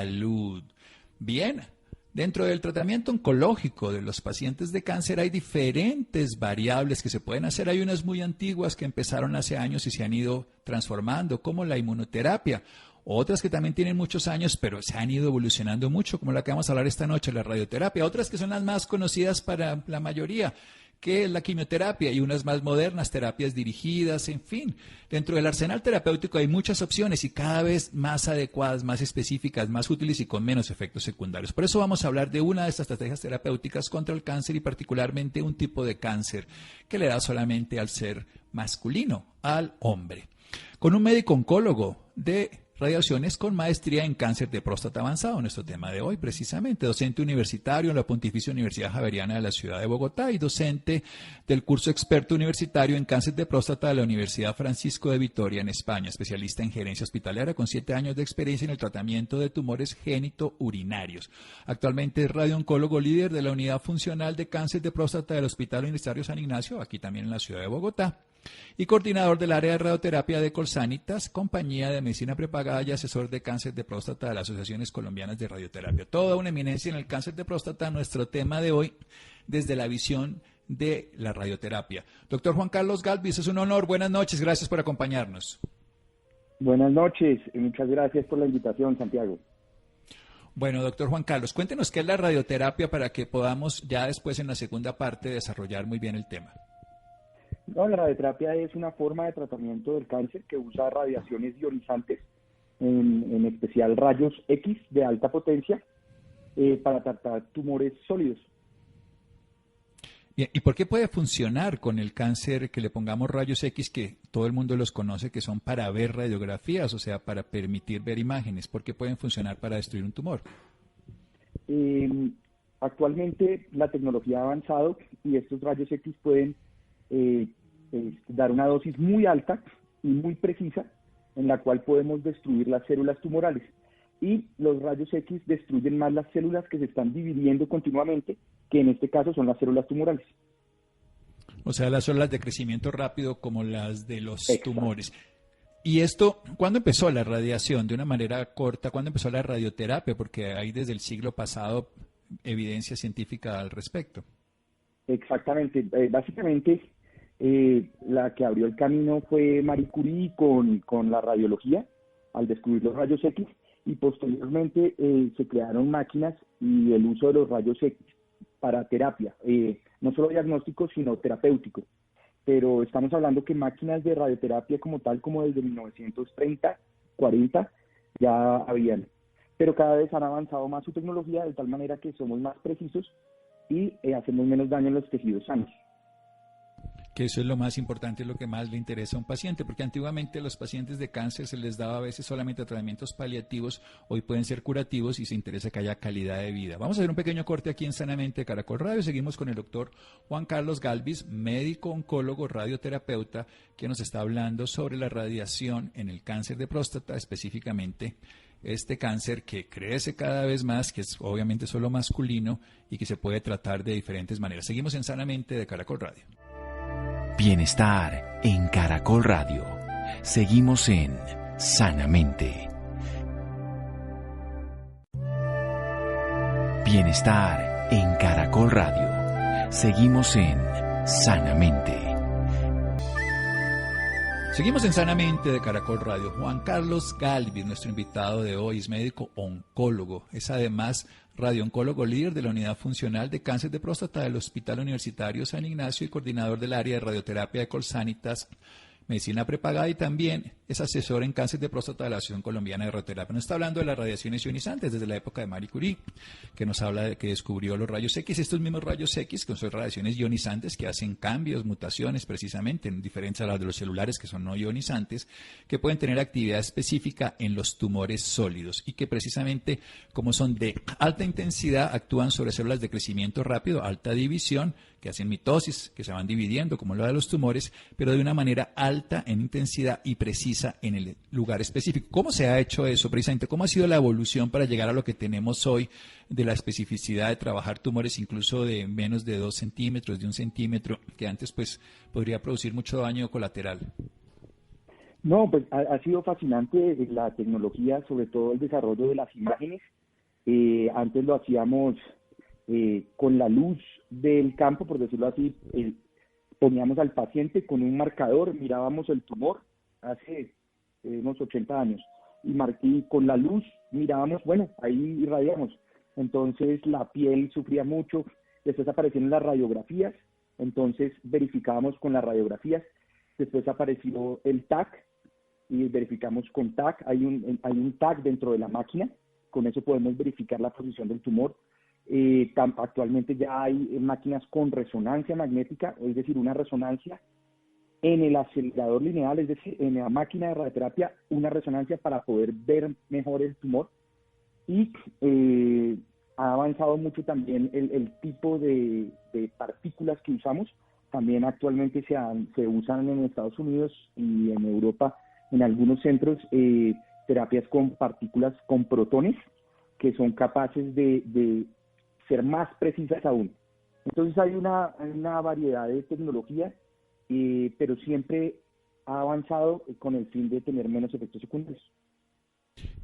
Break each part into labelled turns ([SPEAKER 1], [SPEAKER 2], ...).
[SPEAKER 1] Salud. Bien, dentro del tratamiento oncológico de los pacientes de cáncer hay diferentes variables que se pueden hacer. Hay unas muy antiguas que empezaron hace años y se han ido transformando, como la inmunoterapia. Otras que también tienen muchos años, pero se han ido evolucionando mucho, como la que vamos a hablar esta noche, la radioterapia. Otras que son las más conocidas para la mayoría, que es la quimioterapia, y unas más modernas, terapias dirigidas, en fin. Dentro del arsenal terapéutico hay muchas opciones y cada vez más adecuadas, más específicas, más útiles y con menos efectos secundarios. Por eso vamos a hablar de una de estas estrategias terapéuticas contra el cáncer y particularmente un tipo de cáncer que le da solamente al ser masculino, al hombre. Con un médico oncólogo de radiaciones con maestría en cáncer de próstata avanzado, nuestro tema de hoy precisamente, docente universitario en la Pontificia Universidad Javeriana de la Ciudad de Bogotá y docente del curso experto universitario en cáncer de próstata de la Universidad Francisco de Vitoria en España, especialista en gerencia hospitalaria con 7 años de experiencia en el tratamiento de tumores génito-urinarios. Actualmente es radiooncólogo líder de la unidad funcional de cáncer de próstata del Hospital Universitario San Ignacio, aquí también en la Ciudad de Bogotá, y coordinador del área de radioterapia de Colsanitas, compañía de medicina prepagada y asesor de cáncer de próstata de las Asociaciones Colombianas de Radioterapia. Toda una eminencia en el cáncer de próstata, nuestro tema de hoy desde la visión de la radioterapia. Doctor Juan Carlos Galvis, es un honor. Buenas noches, gracias por acompañarnos.
[SPEAKER 2] Buenas noches y muchas gracias por la invitación, Santiago.
[SPEAKER 1] Bueno, doctor Juan Carlos, cuéntenos qué es la radioterapia para que podamos ya después en la segunda parte desarrollar muy bien el tema.
[SPEAKER 2] No, la radioterapia es una forma de tratamiento del cáncer que usa radiaciones ionizantes, en especial rayos X de alta potencia, para tratar tumores sólidos.
[SPEAKER 1] Bien, ¿y por qué puede funcionar con el cáncer que le pongamos rayos X, que todo el mundo los conoce, que son para ver radiografías, o sea, para permitir ver imágenes? ¿Por qué pueden funcionar para destruir un tumor?
[SPEAKER 2] Actualmente la tecnología ha avanzado y estos rayos X pueden dar una dosis muy alta y muy precisa en la cual podemos destruir las células tumorales, y los rayos X destruyen más las células que se están dividiendo continuamente, que en este caso son las células tumorales.
[SPEAKER 1] O sea, las células de crecimiento rápido como las de los
[SPEAKER 2] Exacto.
[SPEAKER 1] tumores. ¿Y esto, cuándo empezó la radiación? De una manera corta, ¿cuándo empezó la radioterapia? Porque hay desde el siglo pasado evidencia científica al respecto.
[SPEAKER 2] Exactamente. Básicamente, la que abrió el camino fue Marie Curie con la radiología, al descubrir los rayos X, y posteriormente se crearon máquinas y el uso de los rayos X para terapia, no solo diagnóstico, sino terapéutico. Pero estamos hablando que máquinas de radioterapia como tal, como desde 1930, 40, ya habían. Pero cada vez han avanzado más su tecnología de tal manera que somos más precisos y hacemos menos daño en los tejidos sanos.
[SPEAKER 1] Que eso es lo más importante, es lo que más le interesa a un paciente, porque antiguamente a los pacientes de cáncer se les daba a veces solamente tratamientos paliativos, hoy pueden ser curativos y se interesa que haya calidad de vida. Vamos a hacer un pequeño corte aquí en Sanamente de Caracol Radio. Seguimos con el doctor Juan Carlos Galvis, médico oncólogo radioterapeuta, que nos está hablando sobre la radiación en el cáncer de próstata, específicamente este cáncer que crece cada vez más, que es obviamente solo masculino y que se puede tratar de diferentes maneras. Seguimos en Sanamente de Caracol Radio.
[SPEAKER 3] Bienestar en Caracol Radio. Seguimos en Sanamente. Bienestar en Caracol Radio. Seguimos en Sanamente.
[SPEAKER 1] Seguimos en Sanamente de Caracol Radio. Juan Carlos Galvis, nuestro invitado de hoy, es médico oncólogo. Es además radiooncólogo líder de la unidad funcional de cáncer de próstata del Hospital Universitario San Ignacio y coordinador del área de radioterapia de Colsanitas, medicina prepagada, y también es asesor en cáncer de próstata de la Asociación Colombiana de Radioterapia. Nos está hablando de las radiaciones ionizantes desde la época de Marie Curie, que nos habla de que descubrió los rayos X. Estos mismos rayos X, que son radiaciones ionizantes que hacen cambios, mutaciones precisamente, en diferencia a las de los celulares que son no ionizantes, que pueden tener actividad específica en los tumores sólidos y que precisamente, como son de alta intensidad, actúan sobre células de crecimiento rápido, alta división, que hacen mitosis, que se van dividiendo, como lo de los tumores, pero de una manera alta en intensidad y precisa en el lugar específico. ¿Cómo se ha hecho eso precisamente? ¿Cómo ha sido la evolución para llegar a lo que tenemos hoy de la especificidad de trabajar tumores incluso de menos de 2 centímetros, de 1 centímetro, que antes pues podría producir mucho daño colateral?
[SPEAKER 2] No, pues ha sido fascinante la tecnología, sobre todo el desarrollo de las imágenes. Antes lo hacíamos con la luz del campo, por decirlo así, poníamos al paciente con un marcador, mirábamos el tumor hace unos 80 años y con la luz mirábamos, bueno, ahí irradiamos. Entonces la piel sufría mucho, después aparecieron las radiografías, entonces verificábamos con las radiografías, después apareció el TAC y verificamos con TAC, hay un TAC dentro de la máquina, con eso podemos verificar la posición del tumor. Actualmente ya hay máquinas con resonancia magnética, es decir, una resonancia en el acelerador lineal, es decir, en la máquina de radioterapia, una resonancia para poder ver mejor el tumor. Y ha avanzado mucho también el tipo de partículas que usamos. También actualmente se usan en Estados Unidos y en Europa, en algunos centros, terapias con partículas con protones, que son capaces de ser más precisas aún. Entonces hay una variedad de tecnologías, pero siempre ha avanzado con el fin de tener menos efectos secundarios.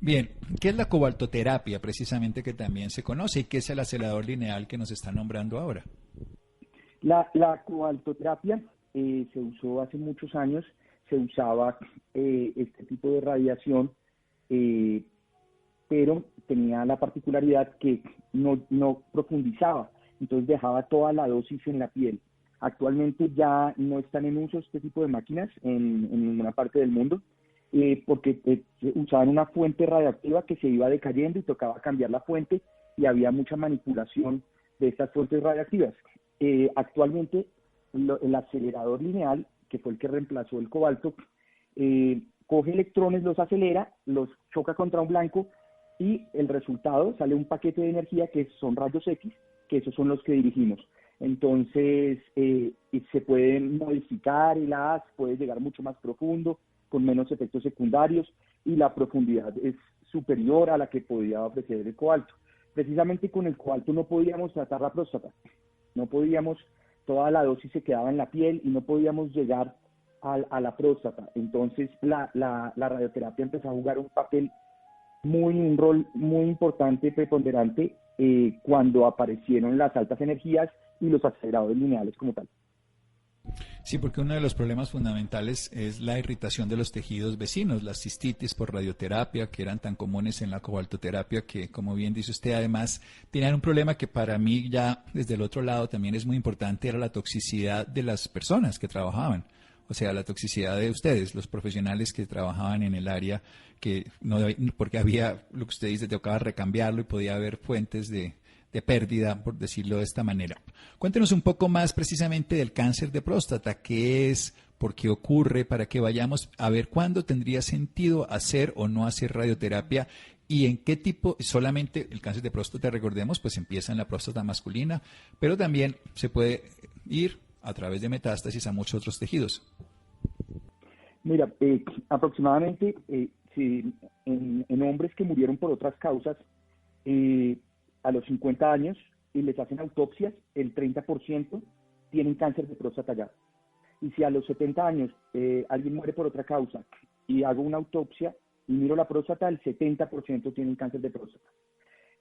[SPEAKER 1] Bien, ¿qué es la cobaltoterapia precisamente que también se conoce y qué es el acelerador lineal que nos está nombrando ahora?
[SPEAKER 2] La cobaltoterapia se usó hace muchos años, se usaba este tipo de radiación, pero tenía la particularidad que no profundizaba, entonces dejaba toda la dosis en la piel. Actualmente ya no están en uso este tipo de máquinas en ninguna parte del mundo, porque usaban una fuente radioactiva que se iba decayendo y tocaba cambiar la fuente y había mucha manipulación de estas fuentes radioactivas. Actualmente el acelerador lineal, que fue el que reemplazó el cobalto, coge electrones, los acelera, los choca contra un blanco y el resultado sale un paquete de energía que son rayos X, que esos son los que dirigimos. Entonces se pueden modificar el haz, puede llegar mucho más profundo, con menos efectos secundarios y la profundidad es superior a la que podía ofrecer el cobalto. Precisamente con el cobalto no podíamos tratar la próstata, no podíamos, toda la dosis se quedaba en la piel y no podíamos llegar a la próstata. Entonces la radioterapia empezó a jugar un rol muy importante, preponderante, cuando aparecieron las altas energías y los aceleradores lineales como tal.
[SPEAKER 1] Sí, porque uno de los problemas fundamentales es la irritación de los tejidos vecinos, las cistitis por radioterapia, que eran tan comunes en la cobaltoterapia, que como bien dice usted, además tenían un problema que para mí ya desde el otro lado también es muy importante, era la toxicidad de las personas que trabajaban. O sea, la toxicidad de ustedes, los profesionales que trabajaban en el área, que no, porque había, lo que usted dice, tocaba recambiarlo y podía haber fuentes de pérdida, por decirlo de esta manera. Cuéntenos un poco más precisamente del cáncer de próstata, qué es, por qué ocurre, para que vayamos a ver cuándo tendría sentido hacer o no hacer radioterapia y en qué tipo, solamente el cáncer de próstata, recordemos, pues empieza en la próstata masculina, pero también se puede ir a través de metástasis a muchos otros tejidos.
[SPEAKER 2] Mira, aproximadamente si en hombres que murieron por otras causas, a los 50 años y les hacen autopsias, el 30% tienen cáncer de próstata ya. Y si a los 70 años alguien muere por otra causa y hago una autopsia y miro la próstata, el 70% tienen cáncer de próstata.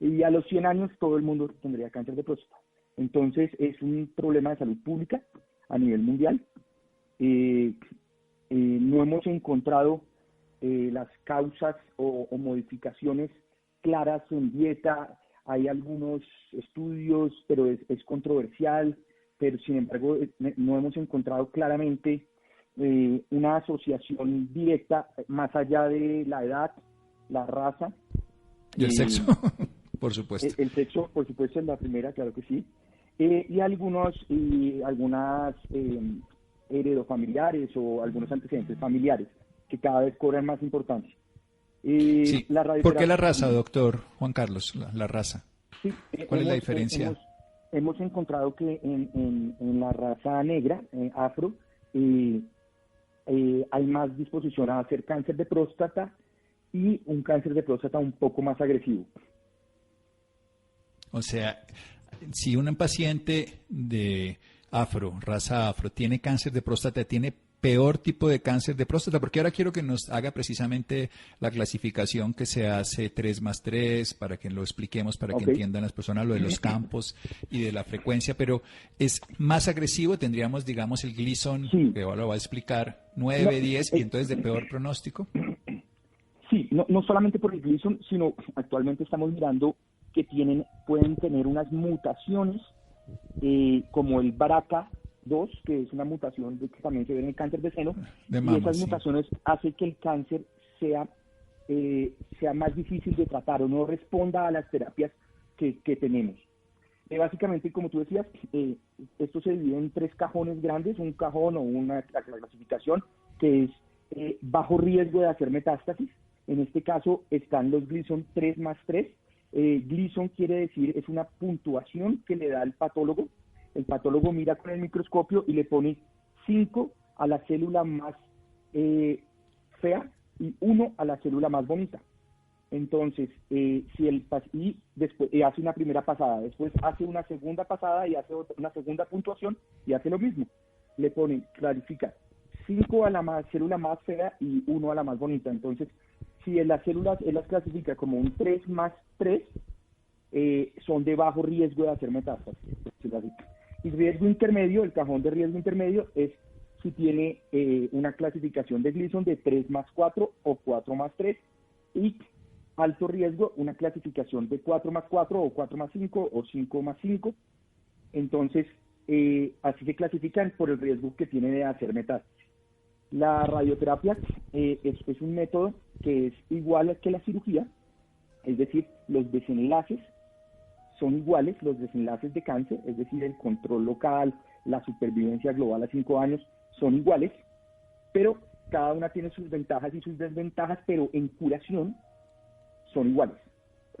[SPEAKER 2] Y a los 100 años todo el mundo tendría cáncer de próstata. Entonces es un problema de salud pública a nivel mundial. No hemos encontrado las causas o modificaciones claras en dieta. Hay algunos estudios, pero es controversial, pero sin embargo no hemos encontrado claramente una asociación directa más allá de la edad, la raza.
[SPEAKER 1] Y el sexo, por supuesto.
[SPEAKER 2] El sexo, por supuesto, es la primera, claro que sí. Y algunas heredofamiliares o algunos antecedentes familiares que cada vez cobran más importancia.
[SPEAKER 1] Sí. ¿Por qué la raza, doctor Juan Carlos? La raza.
[SPEAKER 2] Sí,
[SPEAKER 1] ¿Cuál es la diferencia?
[SPEAKER 2] Hemos encontrado que en la raza negra, afro, hay más disposición a hacer cáncer de próstata y un cáncer de próstata un poco más agresivo.
[SPEAKER 1] O sea, si un paciente de raza afro, tiene cáncer de próstata, tiene peor tipo de cáncer de próstata? Porque ahora quiero que nos haga precisamente la clasificación que se hace 3+3, para que lo expliquemos, para que entiendan las personas lo de los campos y de la frecuencia, pero es más agresivo, tendríamos, digamos, el Gleason, que ahora lo va a explicar, 9, 10, y entonces de peor pronóstico.
[SPEAKER 2] Sí, no solamente por el Gleason, sino actualmente estamos mirando que pueden tener unas mutaciones como el BRCA2, que es una mutación que también se ve en el cáncer de seno,
[SPEAKER 1] de mama,
[SPEAKER 2] y esas mutaciones hacen que el cáncer sea más difícil de tratar o no responda a las terapias que tenemos. Básicamente, como tú decías, esto se divide en 3 cajones grandes, un cajón o la clasificación que es bajo riesgo de hacer metástasis. En este caso están los Gleason 3+3. Gleason quiere decir, es una puntuación que le da el patólogo. El patólogo mira con el microscopio y le pone 5 a la célula más fea y 1 a la célula más bonita. Entonces, y después hace una primera pasada, después hace una segunda pasada y hace una segunda puntuación y hace lo mismo. Le pone, clarifica, 5 a la célula más fea y 1 a la más bonita. Entonces, si en las células él las clasifica como un 3+3, son de bajo riesgo de hacer metástasis. Y riesgo intermedio, el cajón de riesgo intermedio es si tiene una clasificación de Gleason de 3+4 o 4+3, y alto riesgo, una clasificación de 4+4 o 4+5 o 5+5. Entonces, así se clasifican por el riesgo que tiene de hacer metástasis. La radioterapia es un método que es igual que la cirugía, es decir, los desenlaces son iguales, los desenlaces de cáncer, es decir, el control local, la supervivencia global a 5 años son iguales, pero cada una tiene sus ventajas y sus desventajas, pero en curación son iguales,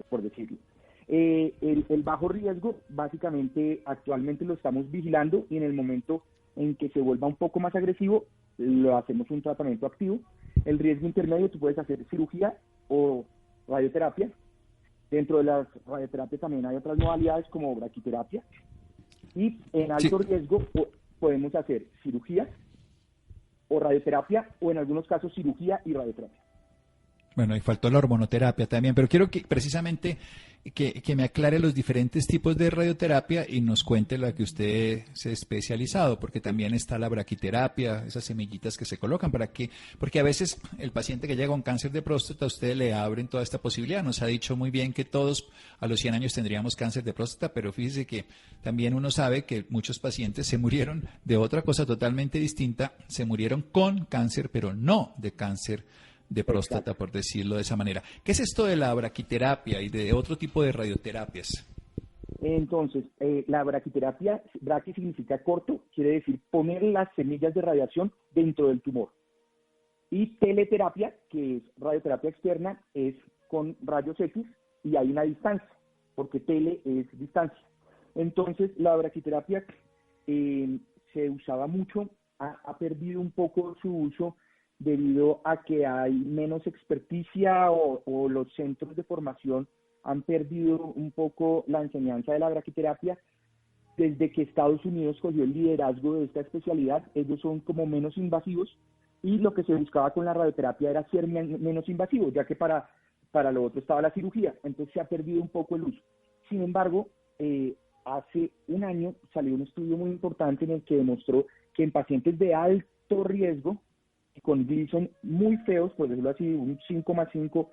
[SPEAKER 2] por decirlo. El bajo riesgo, básicamente, actualmente lo estamos vigilando, y en el momento en que se vuelva un poco más agresivo, lo hacemos un tratamiento activo. El riesgo intermedio, tú puedes hacer cirugía o radioterapia. Dentro de las radioterapias también hay otras modalidades como braquiterapia. Y en alto riesgo podemos hacer cirugía o radioterapia, o en algunos casos cirugía y radioterapia.
[SPEAKER 1] Bueno, y faltó la hormonoterapia también, pero quiero que precisamente que me aclare los diferentes tipos de radioterapia y nos cuente la que usted se ha especializado, porque también está la braquiterapia, esas semillitas que se colocan, porque a veces el paciente que llega con cáncer de próstata, usted le abren toda esta posibilidad. Nos ha dicho muy bien que todos a los 100 años tendríamos cáncer de próstata, pero fíjese que también uno sabe que muchos pacientes se murieron de otra cosa totalmente distinta, se murieron con cáncer, pero no de cáncer de próstata, por decirlo de esa manera. ¿Qué es esto de la braquiterapia y de otro tipo de radioterapias?
[SPEAKER 2] Entonces, la braquiterapia, braqui significa corto, quiere decir poner las semillas de radiación dentro del tumor. Y teleterapia, que es radioterapia externa, es con rayos X y hay una distancia, porque tele es distancia. Entonces, la braquiterapia se usaba mucho, ha perdido un poco su uso debido a que hay menos experticia o los centros de formación han perdido un poco la enseñanza de la braquiterapia. Desde que Estados Unidos cogió el liderazgo de esta especialidad, ellos son como menos invasivos, y lo que se buscaba con la radioterapia era ser menos invasivo, ya que para lo otro estaba la cirugía. Entonces se ha perdido un poco el uso. Sin embargo, hace un año salió un estudio muy importante en el que demostró que en pacientes de alto riesgo, con Gleason muy feos, por decirlo así, un 5+5,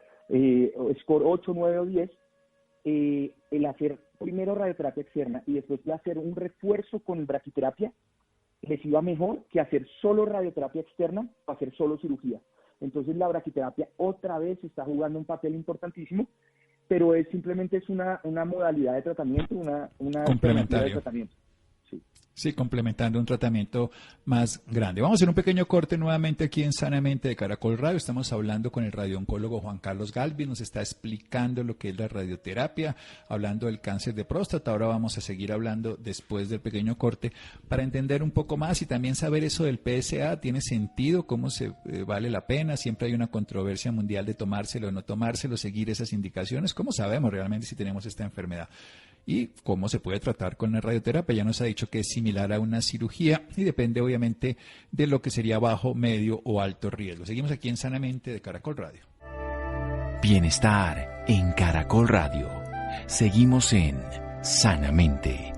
[SPEAKER 2] score 8, 9 o 10, el hacer primero radioterapia externa y después de hacer un refuerzo con braquiterapia, les iba mejor que hacer solo radioterapia externa o hacer solo cirugía. Entonces la braquiterapia otra vez está jugando un papel importantísimo, pero simplemente es una modalidad de tratamiento, una alternativa de tratamiento.
[SPEAKER 1] Sí, complementando un tratamiento más grande. Vamos a hacer un pequeño corte nuevamente aquí en Sanamente de Caracol Radio. Estamos hablando con el radiooncólogo Juan Carlos Galvis. Nos está explicando lo que es la radioterapia, hablando del cáncer de próstata. Ahora vamos a seguir hablando después del pequeño corte para entender un poco más y también saber eso del PSA. ¿Tiene sentido? ¿Cómo se vale la pena? Siempre hay una controversia mundial de tomárselo o no tomárselo, seguir esas indicaciones. ¿Cómo sabemos realmente si tenemos esta enfermedad? y cómo se puede tratar con la radioterapia. Ya nos ha dicho que es similar a una cirugía y depende obviamente de lo que sería bajo, medio o alto riesgo. Seguimos aquí en Sanamente de Caracol Radio.
[SPEAKER 3] Bienestar en Caracol Radio. Seguimos en Sanamente.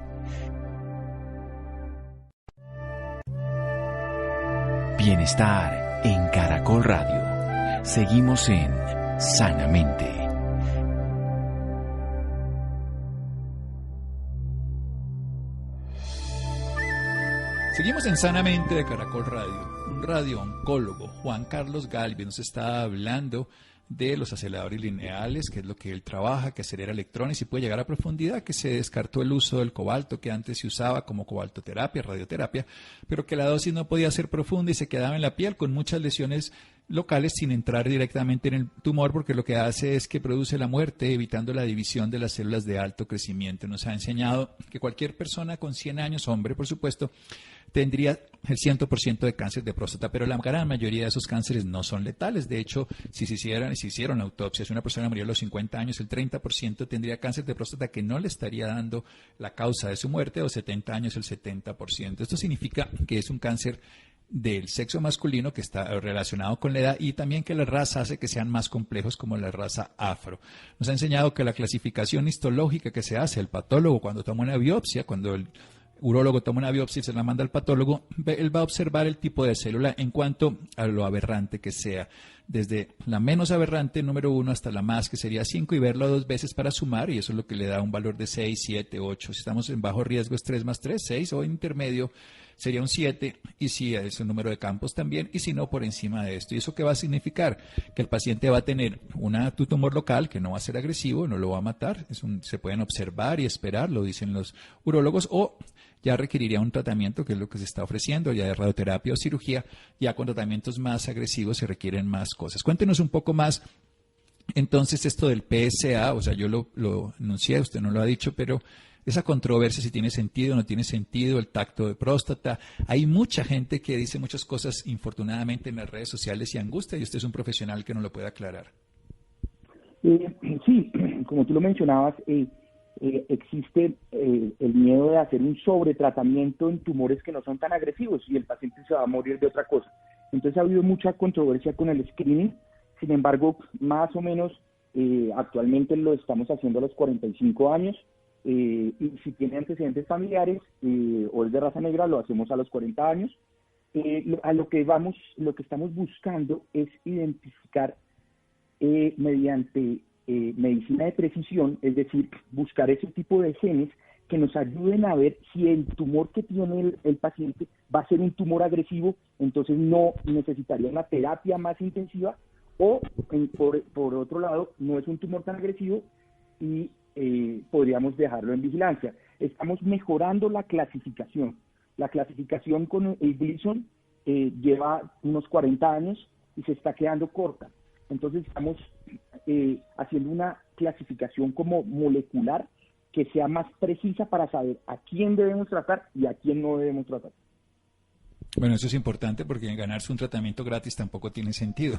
[SPEAKER 3] Bienestar en Caracol Radio. Seguimos en Sanamente.
[SPEAKER 1] Seguimos en Sanamente de Caracol Radio. Un radiooncólogo, Juan Carlos Galvez, nos está hablando de los aceleradores lineales, que es lo que él trabaja, que acelera electrones y puede llegar a profundidad, que se descartó el uso del cobalto que antes se usaba como cobaltoterapia, radioterapia, pero que la dosis no podía ser profunda y se quedaba en la piel con muchas lesiones locales sin entrar directamente en el tumor, porque lo que hace es que produce la muerte, evitando la división de las células de alto crecimiento. Nos ha enseñado que cualquier persona con 100 años, hombre por supuesto, tendría el 100% de cáncer de próstata, pero la gran mayoría de esos cánceres no son letales. De hecho, si se hicieron autopsias, si una persona murió a los 50 años, el 30% tendría cáncer de próstata que no le estaría dando la causa de su muerte, o 70 años el 70%. Esto significa que es un cáncer del sexo masculino que está relacionado con la edad, y también que la raza hace que sean más complejos, como la raza afro. Nos ha enseñado que la clasificación histológica que se hace el patólogo cuando toma una biopsia, cuando el urólogo toma una biopsia y se la manda al patólogo, él va a observar el tipo de célula en cuanto a lo aberrante que sea, desde la menos aberrante, número 1, hasta la más, que sería 5, y verlo 2 veces para sumar, y eso es lo que le da un valor de 6, 7, 8. Si estamos en bajo riesgo es 3 más 3, 6, o en intermedio sería un 7, y si es un número de campos también, y si no, por encima de esto. ¿Y eso qué va a significar? Que el paciente va a tener un tumor local que no va a ser agresivo, no lo va a matar, se pueden observar y esperar, lo dicen los urólogos, o ya requeriría un tratamiento, que es lo que se está ofreciendo, ya de radioterapia o cirugía. Ya con tratamientos más agresivos se requieren más cosas. Cuéntenos un poco más, entonces, esto del PSA, o sea, yo lo anuncié, usted no lo ha dicho, pero esa controversia, si tiene sentido o no tiene sentido, el tacto de próstata. Hay mucha gente que dice muchas cosas, infortunadamente, en las redes sociales, y angustia, y usted es un profesional que nos lo puede aclarar.
[SPEAKER 2] Sí, como tú lo mencionabas, existe el miedo de hacer un sobretratamiento en tumores que no son tan agresivos y el paciente se va a morir de otra cosa. Entonces ha habido mucha controversia con el screening. Sin embargo, más o menos actualmente lo estamos haciendo a los 45 años, y si tiene antecedentes familiares o es de raza negra, lo hacemos a los 40 años. Lo que estamos buscando es identificar mediante medicina de precisión, es decir, buscar ese tipo de genes que nos ayuden a ver si el tumor que tiene el paciente va a ser un tumor agresivo, entonces no necesitaría una terapia más intensiva, o por otro lado, no es un tumor tan agresivo y podríamos dejarlo en vigilancia. Estamos mejorando la clasificación. La clasificación con el Gleason lleva unos 40 años y se está quedando corta. Entonces estamos haciendo una clasificación como molecular que sea más precisa para saber a quién debemos tratar y a quién no debemos tratar.
[SPEAKER 1] Bueno, eso es importante, porque ganarse un tratamiento gratis tampoco tiene sentido.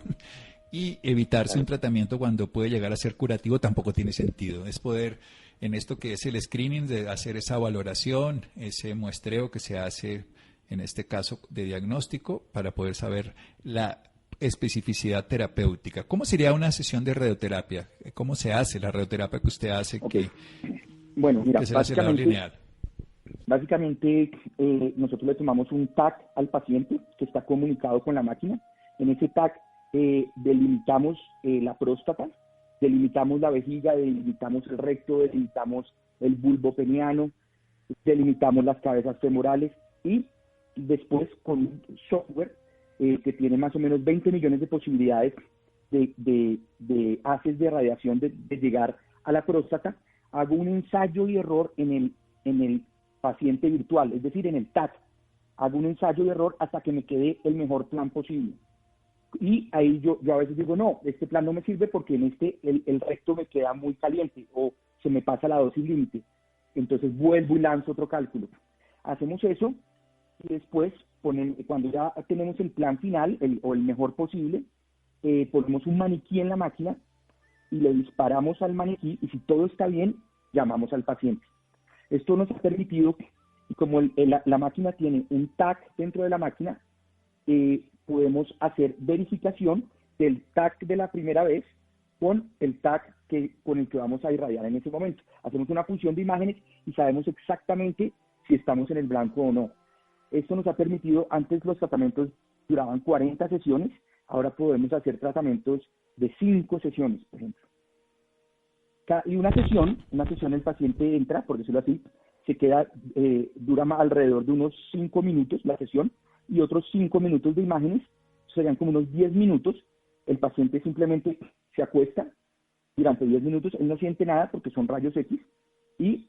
[SPEAKER 1] Y evitarse un tratamiento cuando puede llegar a ser curativo tampoco tiene sentido. Es poder, en esto que es el screening, de hacer esa valoración, ese muestreo que se hace, en este caso de diagnóstico, para poder saber la especificidad terapéutica. ¿Cómo sería una sesión de radioterapia? ¿Cómo se hace la radioterapia que usted hace?
[SPEAKER 2] Okay. Bueno, mira,
[SPEAKER 1] que es el acelerador lineal.
[SPEAKER 2] Básicamente, nosotros le tomamos un TAC al paciente que está comunicado con la máquina. En ese TAC delimitamos la próstata, delimitamos la vejiga, delimitamos el recto, delimitamos el bulbo peniano, delimitamos las cabezas femorales, y después con un software que tiene más o menos 20 millones de posibilidades de haces de radiación de llegar a la próstata, hago un ensayo y error en el paciente virtual, es decir, en el TAC. Hago un ensayo y error hasta que me quede el mejor plan posible. Y ahí yo a veces digo, no, este plan no me sirve porque en el recto me queda muy caliente o se me pasa la dosis límite. Entonces vuelvo y lanzo otro cálculo. Hacemos eso y después, cuando ya tenemos el plan final o el mejor posible, ponemos un maniquí en la máquina y le disparamos al maniquí, y si todo está bien, llamamos al paciente. Esto nos ha permitido, y como la máquina tiene un tag dentro de la máquina, podemos hacer verificación del tag de la primera vez con el tag con el que vamos a irradiar en ese momento. Hacemos una función de imágenes y sabemos exactamente si estamos en el blanco o no. Esto nos ha permitido, antes los tratamientos duraban 40 sesiones, ahora podemos hacer tratamientos de 5 sesiones, por ejemplo. Y una sesión el paciente entra, por decirlo así, se queda, dura alrededor de unos 5 minutos la sesión, y otros 5 minutos de imágenes, serían como unos 10 minutos. El paciente simplemente se acuesta durante 10 minutos, él no siente nada porque son rayos X, y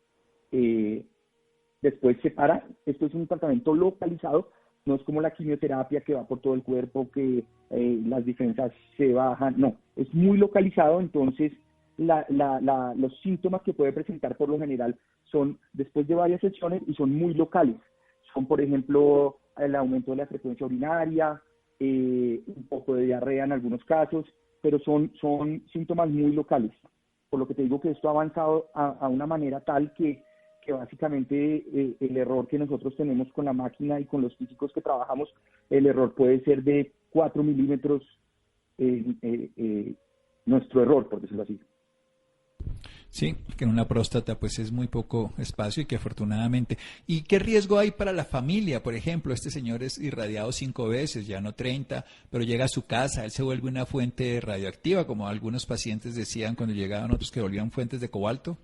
[SPEAKER 2] después se para. Esto es un tratamiento localizado, no es como la quimioterapia que va por todo el cuerpo, que las defensas se bajan, no, es muy localizado. Entonces los síntomas que puede presentar por lo general son después de varias sesiones y son muy locales. Son, por ejemplo, el aumento de la frecuencia urinaria, un poco de diarrea en algunos casos, pero son síntomas muy locales. Por lo que te digo que esto ha avanzado a una manera tal que básicamente el error que nosotros tenemos con la máquina y con los físicos que trabajamos, el error puede ser de 4 milímetros, nuestro error, por decirlo así.
[SPEAKER 1] Sí, que en una próstata pues es muy poco espacio y que afortunadamente. ¿Y qué riesgo hay para la familia? Por ejemplo, este señor es irradiado 5 veces, ya no 30, pero llega a su casa, él se vuelve una fuente radioactiva, como algunos pacientes decían cuando llegaban otros que volvían fuentes de cobalto.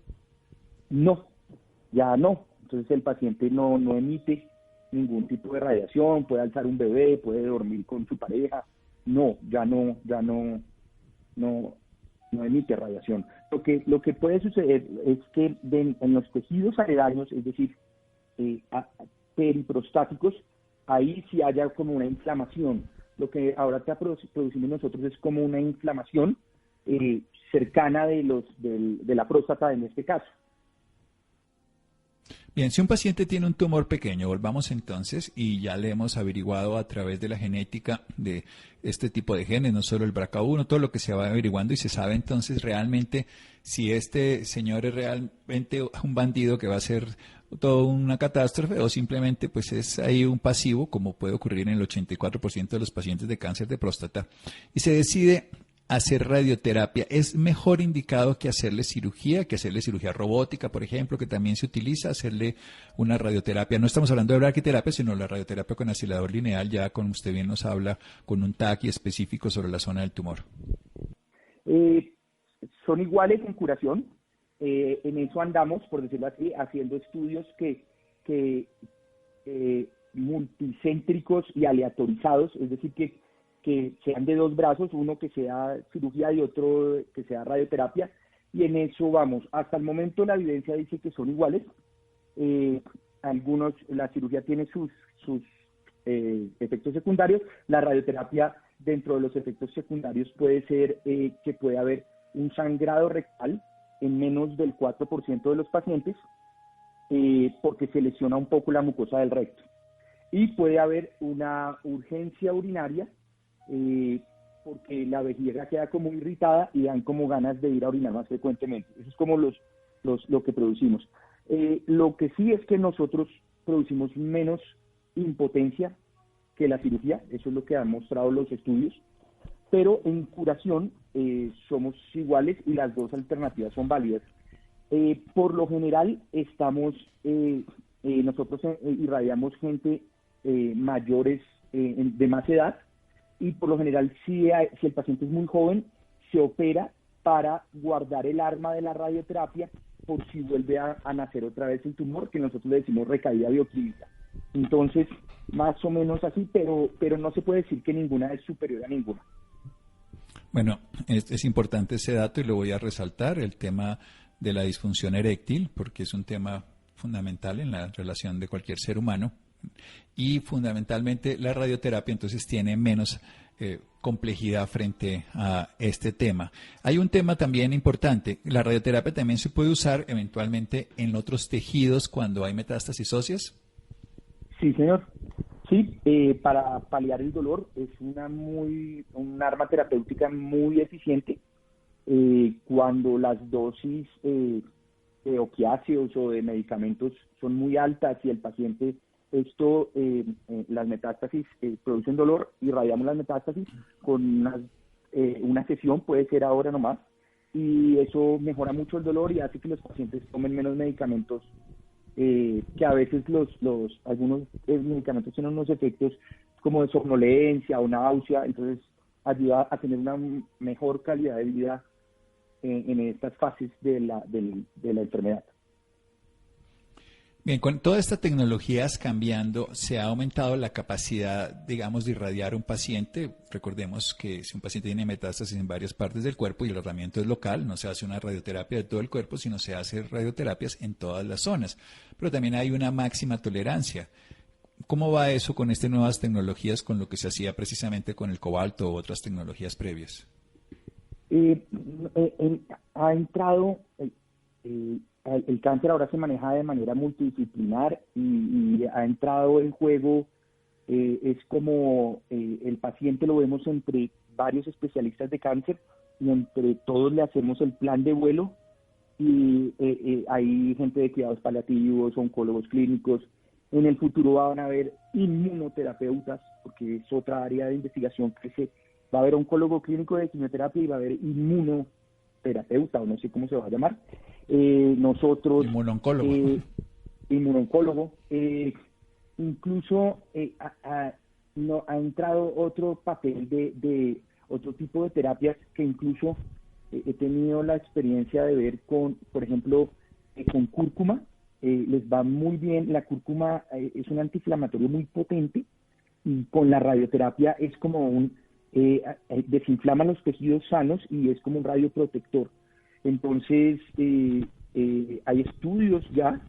[SPEAKER 2] No, ya no. Entonces el paciente no emite ningún tipo de radiación, puede alzar un bebé, puede dormir con su pareja. No, ya no emite radiación. Lo que puede suceder es que en los tejidos aledaños, es decir, periprostáticos, ahí sí haya como una inflamación. Lo que ahora producimos nosotros es como una inflamación cercana de la próstata en este caso.
[SPEAKER 1] Bien, si un paciente tiene un tumor pequeño, volvamos entonces, y ya le hemos averiguado a través de la genética de este tipo de genes, no solo el BRCA1, todo lo que se va averiguando, y se sabe entonces realmente si este señor es realmente un bandido que va a ser toda una catástrofe o simplemente pues es ahí un pasivo, como puede ocurrir en el 84% de los pacientes de cáncer de próstata, y se decide hacer radioterapia. ¿Es mejor indicado que hacerle cirugía robótica, por ejemplo, que también se utiliza, hacerle una radioterapia? No estamos hablando de braquiterapia, sino la radioterapia con acelerador lineal, ya como usted bien nos habla, con un TAC específico sobre la zona del tumor.
[SPEAKER 2] Son iguales en curación. En eso andamos, por decirlo así, haciendo estudios que multicéntricos y aleatorizados, es decir, que sean de 2 brazos, uno que sea cirugía y otro que sea radioterapia, y en eso vamos. Hasta el momento la evidencia dice que son iguales. La cirugía tiene sus efectos secundarios. La radioterapia, dentro de los efectos secundarios, puede ser que puede haber un sangrado rectal en menos del 4% de los pacientes, porque se lesiona un poco la mucosa del recto. Y puede haber una urgencia urinaria, porque la vejiga queda como irritada y dan como ganas de ir a orinar más frecuentemente. Eso es como lo que producimos. Lo que sí es que nosotros producimos menos impotencia que la cirugía, eso es lo que han mostrado los estudios, pero en curación somos iguales y las dos alternativas son válidas. Por lo general nosotros irradiamos gente mayores, de más edad, y por lo general si el paciente es muy joven, se opera para guardar el arma de la radioterapia por si vuelve a nacer otra vez el tumor, que nosotros le decimos recaída bioclínica. Entonces, más o menos así, pero no se puede decir que ninguna es superior a ninguna.
[SPEAKER 1] Bueno, es importante ese dato y lo voy a resaltar, el tema de la disfunción eréctil, porque es un tema fundamental en la relación de cualquier ser humano. Y fundamentalmente la radioterapia entonces tiene menos complejidad frente a este tema. Hay un tema también importante, la radioterapia también se puede usar eventualmente en otros tejidos cuando hay metástasis óseas.
[SPEAKER 2] Sí, señor. Sí, para paliar el dolor es un arma terapéutica muy eficiente cuando las dosis de opiáceos o de medicamentos son muy altas y el paciente, las metástasis producen dolor, irradiamos las metástasis con una sesión, puede ser ahora nomás, y eso mejora mucho el dolor y hace que los pacientes tomen menos medicamentos, que a veces algunos medicamentos tienen unos efectos como de somnolencia o náusea, entonces ayuda a tener una mejor calidad de vida en estas fases de la enfermedad.
[SPEAKER 1] Bien, con toda esta tecnología cambiando, se ha aumentado la capacidad, digamos, de irradiar un paciente. Recordemos que si un paciente tiene metástasis en varias partes del cuerpo y el tratamiento es local, no se hace una radioterapia de todo el cuerpo, sino se hace radioterapias en todas las zonas. Pero también hay una máxima tolerancia. ¿Cómo va eso con estas nuevas tecnologías, con lo que se hacía precisamente con el cobalto u otras tecnologías previas?
[SPEAKER 2] Ha entrado, el cáncer ahora se maneja de manera multidisciplinar y ha entrado en juego, es como el paciente lo vemos entre varios especialistas de cáncer y entre todos le hacemos el plan de vuelo y hay gente de cuidados paliativos, oncólogos clínicos. En el futuro van a haber inmunoterapeutas, porque es otra área de investigación que va a haber oncólogo clínico de quimioterapia y va a haber inmunoterapeuta, o no sé cómo se va a llamar. Nosotros... Inmunoncólogo. Incluso ha entrado otro papel de otro tipo de terapias que incluso he tenido la experiencia de ver por ejemplo, con cúrcuma. Les va muy bien. La cúrcuma es un antiinflamatorio muy potente y con la radioterapia es como desinflama los tejidos sanos y es como un radioprotector. Entonces, hay estudios ya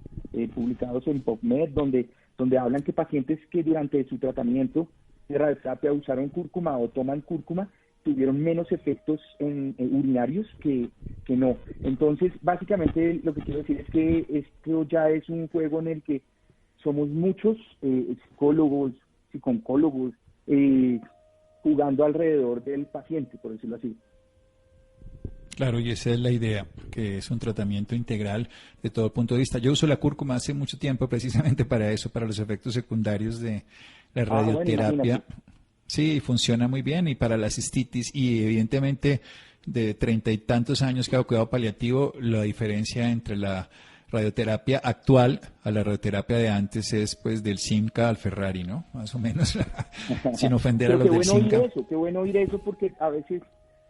[SPEAKER 2] publicados en PubMed donde hablan que pacientes que durante su tratamiento de radioterapia usaron cúrcuma o toman cúrcuma tuvieron menos efectos urinarios que no. Entonces, básicamente lo que quiero decir es que esto ya es un juego en el que somos muchos psicólogos, psicooncólogos, jugando alrededor del paciente, por decirlo así.
[SPEAKER 1] Claro, y esa es la idea, que es un tratamiento integral de todo punto de vista. Yo uso la cúrcuma hace mucho tiempo precisamente para eso, para los efectos secundarios de la radioterapia. Sí, funciona muy bien, y para la cistitis, y evidentemente de 30 y tantos años que hago cuidado paliativo, la diferencia entre la radioterapia actual a la radioterapia de antes es pues del Simca al Ferrari, ¿no? Más o menos, sin ofender a los del Simca.
[SPEAKER 2] Qué bueno oír eso, porque a veces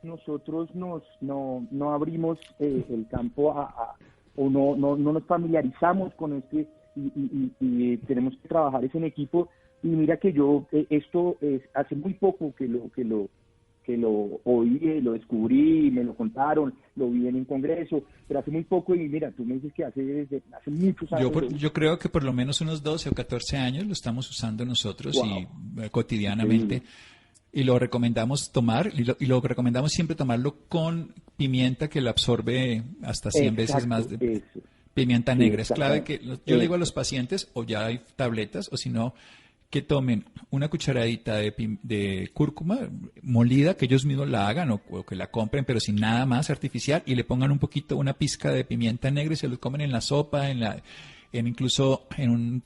[SPEAKER 2] nosotros no abrimos el campo o no nos familiarizamos con y tenemos que trabajar en equipo. Y mira que yo esto hace muy poco que lo oí, lo descubrí, me lo contaron, lo vi en un congreso, pero hace muy poco, y mira, tú me dices que hace muchos años.
[SPEAKER 1] Yo creo que por lo menos unos 12 o 14 años lo estamos usando nosotros. Wow. Y cotidianamente. Y lo recomendamos tomar, y lo recomendamos siempre tomarlo con pimienta, que lo absorbe hasta 100 veces más de pimienta negra. Es clave que yo le digo a los pacientes, o ya hay tabletas, o si no, que tomen una cucharadita de cúrcuma molida, que ellos mismos la hagan o que la compren, pero sin nada más artificial, y le pongan una pizca de pimienta negra y se lo comen en la sopa,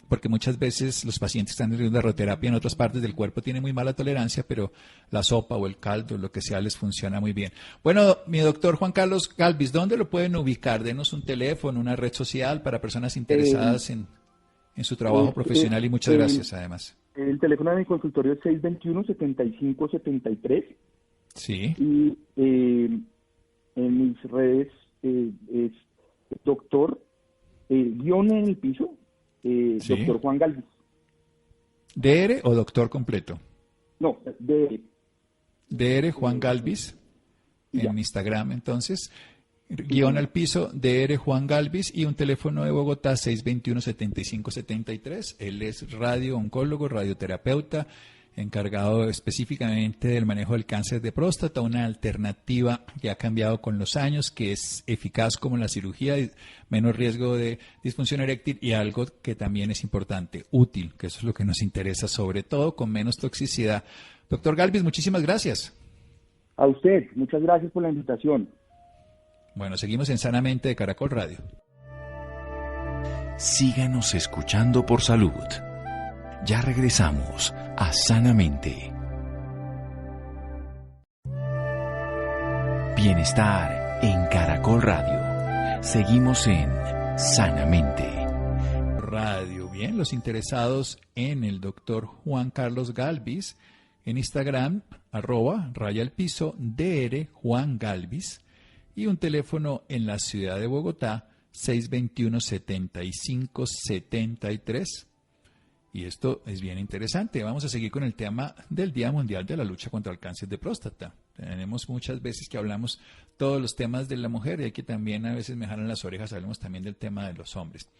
[SPEAKER 1] porque muchas veces los pacientes que están en radioterapia en otras partes del cuerpo tienen muy mala tolerancia, pero la sopa o el caldo, lo que sea, les funciona muy bien. Bueno, mi doctor Juan Carlos Galvis, ¿dónde lo pueden ubicar? Denos un teléfono, una red social para personas interesadas en su trabajo profesional, y muchas gracias además.
[SPEAKER 2] El teléfono de mi consultorio es 621-7573.
[SPEAKER 1] Sí.
[SPEAKER 2] Y en mis redes es doctor, guión en el piso,
[SPEAKER 1] sí.
[SPEAKER 2] Doctor Juan Galvis.
[SPEAKER 1] ¿DR o doctor completo?
[SPEAKER 2] No, DR.
[SPEAKER 1] DR Juan Galvis, en Instagram, entonces. Guión al piso, DR Juan Galvis, y un teléfono de Bogotá, 621-7573. Él es oncólogo, radioterapeuta, encargado específicamente del manejo del cáncer de próstata, una alternativa que ha cambiado con los años, que es eficaz como la cirugía, menos riesgo de disfunción eréctil, y algo que también es importante, útil, que eso es lo que nos interesa, sobre todo con menos toxicidad. Doctor Galvis, muchísimas gracias.
[SPEAKER 2] A usted, muchas gracias por la invitación.
[SPEAKER 1] Bueno, seguimos en Sanamente de Caracol Radio.
[SPEAKER 3] Síganos escuchando por salud. Ya regresamos a Sanamente. Bienestar en Caracol Radio. Seguimos en Sanamente.
[SPEAKER 1] Radio. Bien, los interesados en el doctor Juan Carlos Galvis, en Instagram, @rayalpiso, Juan Galvis, y un teléfono en la ciudad de Bogotá, 621-7573. Y esto es bien interesante. Vamos a seguir con el tema del Día Mundial de la Lucha contra el Cáncer de Próstata. Tenemos muchas veces que hablamos todos los temas de la mujer y hay que también a veces me jalan las orejas, hablamos también del tema de los hombres.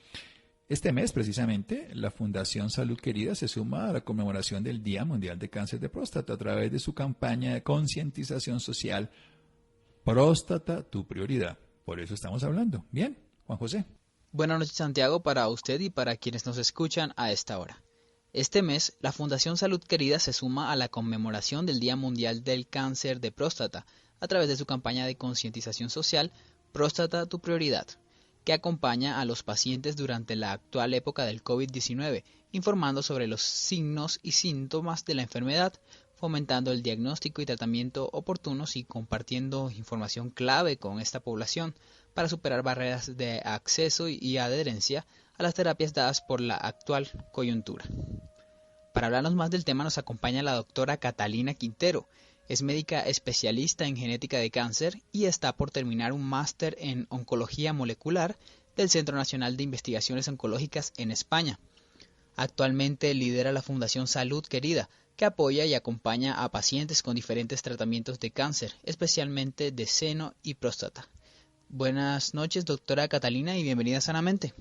[SPEAKER 1] Este mes, precisamente, la Fundación Salud Querida se suma a la conmemoración del Día Mundial de Cáncer de Próstata a través de su campaña de concientización social Próstata, tu prioridad. Por eso estamos hablando. Bien, Juan José.
[SPEAKER 4] Buenas noches, Santiago, para usted y para quienes nos escuchan a esta hora. Este mes, la Fundación Salud Querida se suma a la conmemoración del Día Mundial del Cáncer de Próstata a través de su campaña de concientización social Próstata, tu prioridad, que acompaña a los pacientes durante la actual época del COVID-19, informando sobre los signos y síntomas de la enfermedad, fomentando el diagnóstico y tratamiento oportunos y compartiendo información clave con esta población para superar barreras de acceso y adherencia a las terapias dadas por la actual coyuntura. Para hablarnos más del tema nos acompaña la doctora Catalina Quintero. Es médica especialista en genética de cáncer y está por terminar un máster en oncología molecular del Centro Nacional de Investigaciones Oncológicas en España. Actualmente lidera la Fundación Salud Querida, que apoya y acompaña a pacientes con diferentes tratamientos de cáncer, especialmente de seno y próstata. Buenas noches, doctora Catalina, y bienvenida a Sanamente.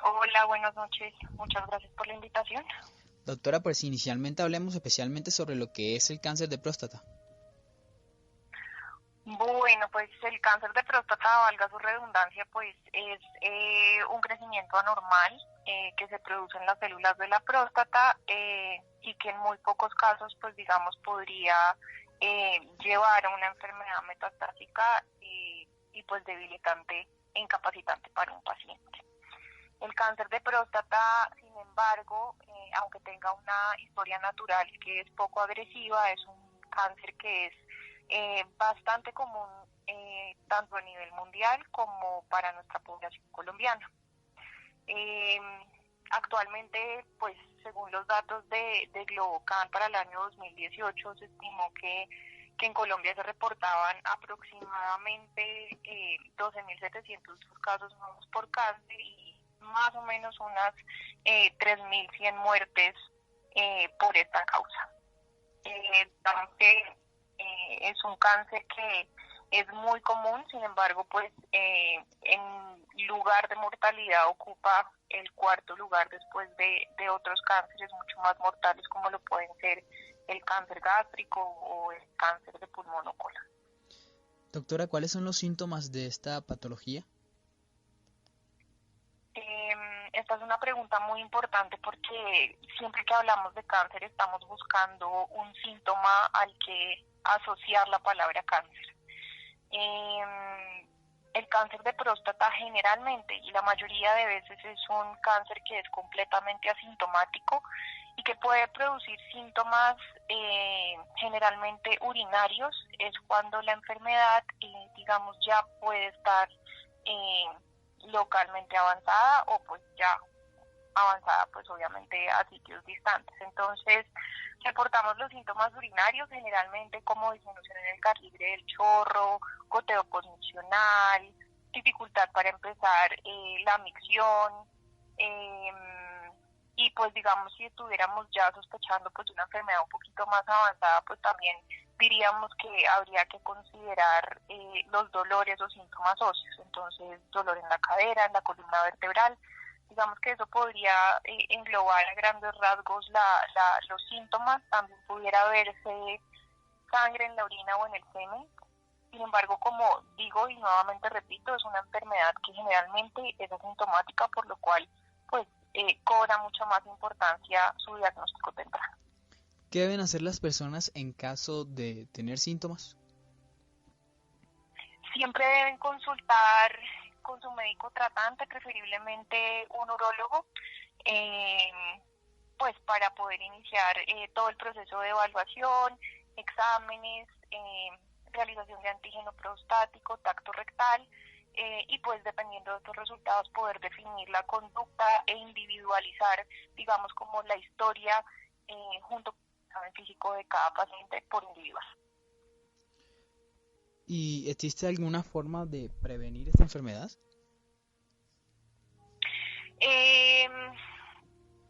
[SPEAKER 5] Hola, buenas noches. Muchas gracias por la invitación.
[SPEAKER 4] Doctora, pues inicialmente hablemos especialmente sobre lo que es el cáncer de próstata.
[SPEAKER 5] Bueno, pues el cáncer de próstata, valga su redundancia, pues es un crecimiento anormal que se produce en las células de la próstata y que en muy pocos casos, pues digamos, podría llevar a una enfermedad metastásica y pues debilitante e incapacitante para un paciente. El cáncer de próstata, sin embargo, aunque tenga una historia natural que es poco agresiva, es un cáncer que es bastante común tanto a nivel mundial como para nuestra población colombiana. Actualmente, pues según los datos de Globocan para el año 2018, se estimó que en Colombia se reportaban aproximadamente 12.700 casos nuevos por cáncer y más o menos unas 3.100 muertes por esta causa. Digamos que es un cáncer que es muy común, sin embargo, pues en lugar de mortalidad ocupa el cuarto lugar después de otros cánceres mucho más mortales como lo pueden ser el cáncer gástrico o el cáncer de pulmón o colon.
[SPEAKER 4] Doctora, ¿cuáles son los síntomas de esta patología?
[SPEAKER 5] Esta es una pregunta muy importante porque siempre que hablamos de cáncer estamos buscando un síntoma al que asociar la palabra cáncer. El cáncer de próstata generalmente y la mayoría de veces es un cáncer que es completamente asintomático y que puede producir síntomas generalmente urinarios. Es cuando la enfermedad, digamos, ya puede estar localmente avanzada o pues ya avanzada pues obviamente a sitios distantes. Entonces reportamos los síntomas urinarios generalmente como disminución en el calibre del chorro, goteo posmisional, dificultad para empezar la micción y pues digamos si estuviéramos ya sospechando pues una enfermedad un poquito más avanzada pues también diríamos que habría que considerar los dolores o síntomas óseos, entonces dolor en la cadera, en la columna vertebral. Digamos que eso podría englobar a grandes rasgos los síntomas. También pudiera verse sangre en la orina o en el semen. Sin embargo, como digo y nuevamente repito, es una enfermedad que generalmente es asintomática, por lo cual pues cobra mucha más importancia su diagnóstico temprano.
[SPEAKER 4] ¿Qué deben hacer las personas en caso de tener síntomas?
[SPEAKER 5] Siempre deben consultar con su médico tratante, preferiblemente un urólogo, pues para poder iniciar todo el proceso de evaluación, exámenes, realización de antígeno prostático, tacto rectal, y pues dependiendo de estos resultados poder definir la conducta e individualizar, digamos, como la historia junto con el examen físico de cada paciente por individual.
[SPEAKER 4] ¿Y existe alguna forma de prevenir esta enfermedad?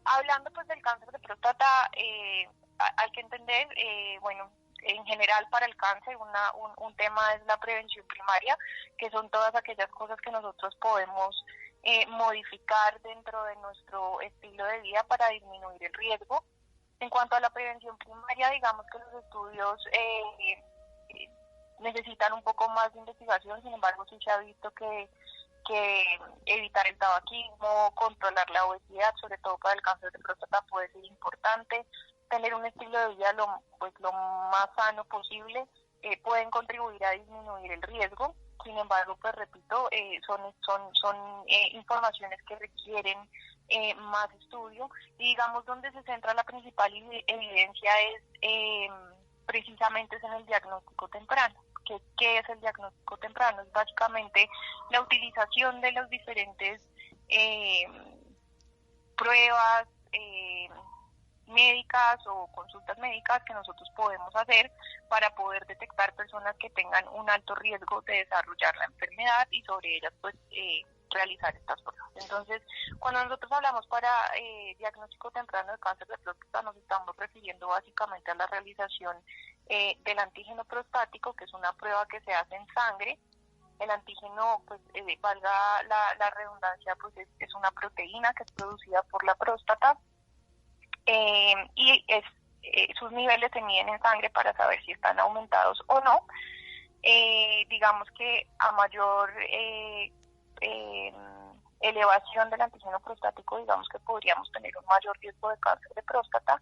[SPEAKER 5] Hablando pues del cáncer de próstata, hay que entender, bueno, en general para el cáncer un tema es la prevención primaria, que son todas aquellas cosas que nosotros podemos modificar dentro de nuestro estilo de vida para disminuir el riesgo. En cuanto a la prevención primaria, digamos que los estudios necesitan un poco más de investigación, sin embargo sí se ha visto que evitar el tabaquismo, controlar la obesidad, sobre todo para el cáncer de próstata, puede ser importante. Tener un estilo de vida lo más sano posible pueden contribuir a disminuir el riesgo. Sin embargo, pues repito, son informaciones que requieren más estudio, y digamos donde se centra la principal evidencia es precisamente en el diagnóstico temprano. ¿Qué es el diagnóstico temprano? Es básicamente la utilización de los diferentes pruebas médicas o consultas médicas que nosotros podemos hacer para poder detectar personas que tengan un alto riesgo de desarrollar la enfermedad y sobre ellas pues realizar estas pruebas. Entonces, cuando nosotros hablamos para diagnóstico temprano de cáncer de próstata, nos estamos refiriendo básicamente a la realización del antígeno prostático, que es una prueba que se hace en sangre. El antígeno, pues valga la redundancia, pues es una proteína que es producida por la próstata, y sus niveles se miden en sangre para saber si están aumentados o no. Digamos que a mayor elevación del antígeno prostático, digamos que podríamos tener un mayor riesgo de cáncer de próstata,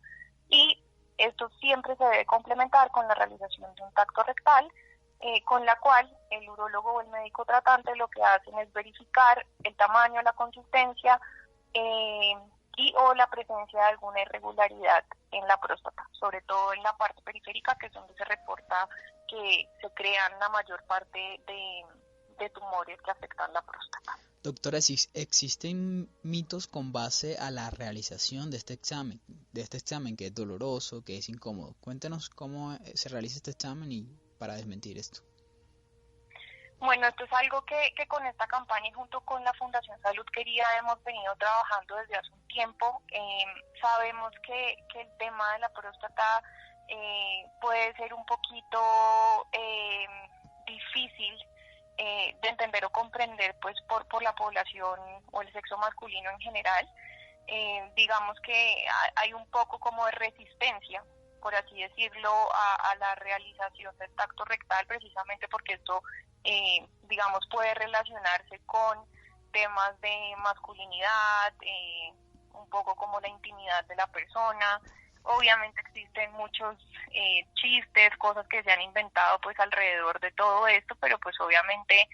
[SPEAKER 5] y esto siempre se debe complementar con la realización de un tacto rectal, con la cual el urólogo o el médico tratante lo que hacen es verificar el tamaño, la consistencia y o la presencia de alguna irregularidad en la próstata, sobre todo en la parte periférica, que es donde se reporta que se crean la mayor parte de tumores que afectan la próstata.
[SPEAKER 4] Doctora, ¿existen mitos con base a la realización de este examen que es doloroso, que es incómodo? Cuéntenos cómo se realiza este examen y para desmentir esto.
[SPEAKER 5] Bueno, esto es algo que con esta campaña y junto con la Fundación Salud Querida hemos venido trabajando desde hace un tiempo. Sabemos que el tema de la próstata puede ser un poquito difícil de entender o comprender pues por la población o el sexo masculino en general. Digamos que hay un poco como de resistencia, por así decirlo, a la realización del tacto rectal, precisamente porque esto digamos puede relacionarse con temas de masculinidad, un poco como la intimidad de la persona. Obviamente existen muchos chistes, cosas que se han inventado pues alrededor de todo esto, pero pues obviamente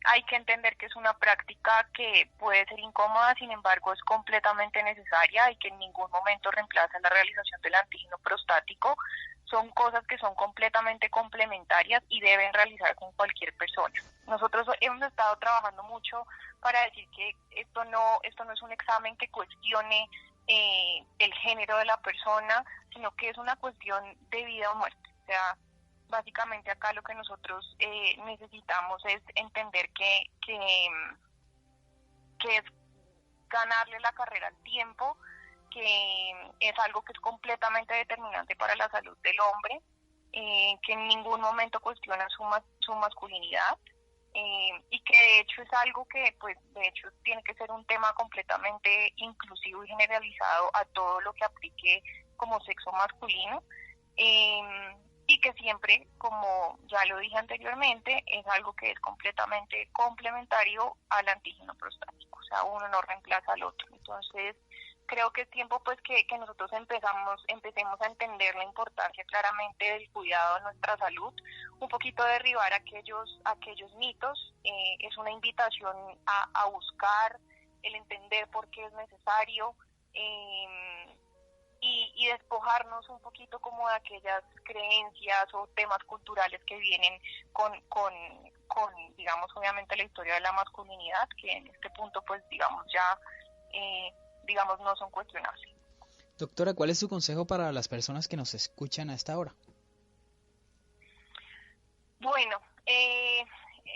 [SPEAKER 5] hay que entender que es una práctica que puede ser incómoda, sin embargo es completamente necesaria y que en ningún momento reemplaza la realización del antígeno prostático. Son cosas que son completamente complementarias y deben realizarse con cualquier persona. Nosotros hemos estado trabajando mucho para decir que esto no es un examen que cuestione el género de la persona, sino que es una cuestión de vida o muerte. O sea, básicamente acá lo que nosotros necesitamos es entender que es ganarle la carrera al tiempo, que es algo que es completamente determinante para la salud del hombre, que en ningún momento cuestiona su masculinidad, y que de hecho es algo que pues de hecho tiene que ser un tema completamente inclusivo y generalizado a todo lo que aplique como sexo masculino, y que siempre, como ya lo dije anteriormente, es algo que es completamente complementario al antígeno prostático, o sea, uno no reemplaza al otro. Entonces, creo que es tiempo pues que nosotros empecemos a entender la importancia claramente del cuidado de nuestra salud, un poquito derribar aquellos mitos. Es una invitación a buscar el entender por qué es necesario, y despojarnos un poquito como de aquellas creencias o temas culturales que vienen con digamos, obviamente la historia de la masculinidad, que en este punto pues digamos ya digamos no son cuestionables.
[SPEAKER 4] Doctora, ¿cuál es su consejo para las personas que nos escuchan a esta hora?
[SPEAKER 5] Bueno,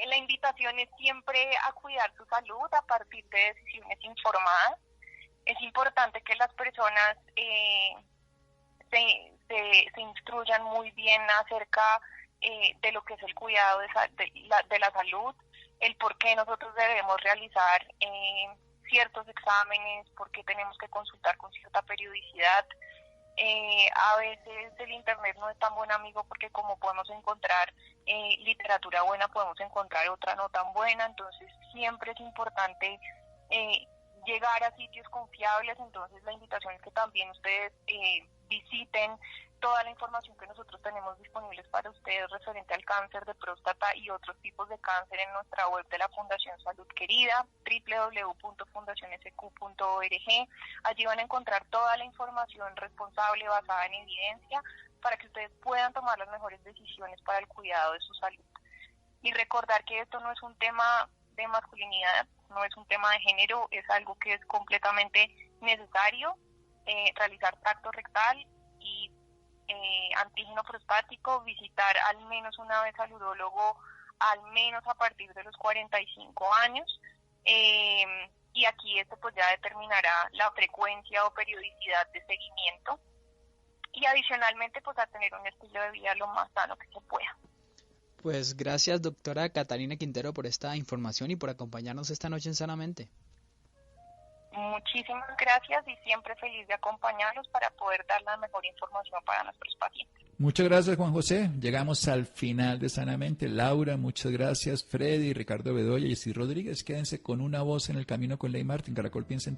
[SPEAKER 5] la invitación es siempre a cuidar su salud a partir de decisiones informadas. Es importante que las personas se instruyan muy bien acerca de lo que es el cuidado de la salud, el por qué nosotros debemos realizar ciertos exámenes, por qué tenemos que consultar con cierta periodicidad. A veces el internet no es tan buen amigo porque como podemos encontrar literatura buena, podemos encontrar otra no tan buena, entonces siempre es importante llegar a sitios confiables. Entonces la invitación es que también ustedes visiten toda la información que nosotros tenemos disponibles para ustedes referente al cáncer de próstata y otros tipos de cáncer en nuestra web de la Fundación Salud Querida, www.fundacionsq.org. Allí van a encontrar toda la información responsable basada en evidencia para que ustedes puedan tomar las mejores decisiones para el cuidado de su salud. Y recordar que esto no es un tema de masculinidad, no es un tema de género, es algo que es completamente necesario. Realizar tacto rectal y antígeno prostático, visitar al menos una vez al urólogo, al menos a partir de los 45 años, y aquí esto pues ya determinará la frecuencia o periodicidad de seguimiento, y adicionalmente pues a tener un estilo de vida lo más sano que se pueda.
[SPEAKER 4] Pues gracias, doctora Catalina Quintero, por esta información y por acompañarnos esta noche en Sanamente.
[SPEAKER 5] Muchísimas gracias y siempre feliz de acompañarlos para poder dar la mejor información para nuestros pacientes.
[SPEAKER 1] Muchas gracias, Juan José. Llegamos al final de Sanamente. Laura, muchas gracias. Freddy, Ricardo Bedoya y Cis Rodríguez. Quédense con Una Voz en el Camino con Ley Martin. Caracol piensa en ti.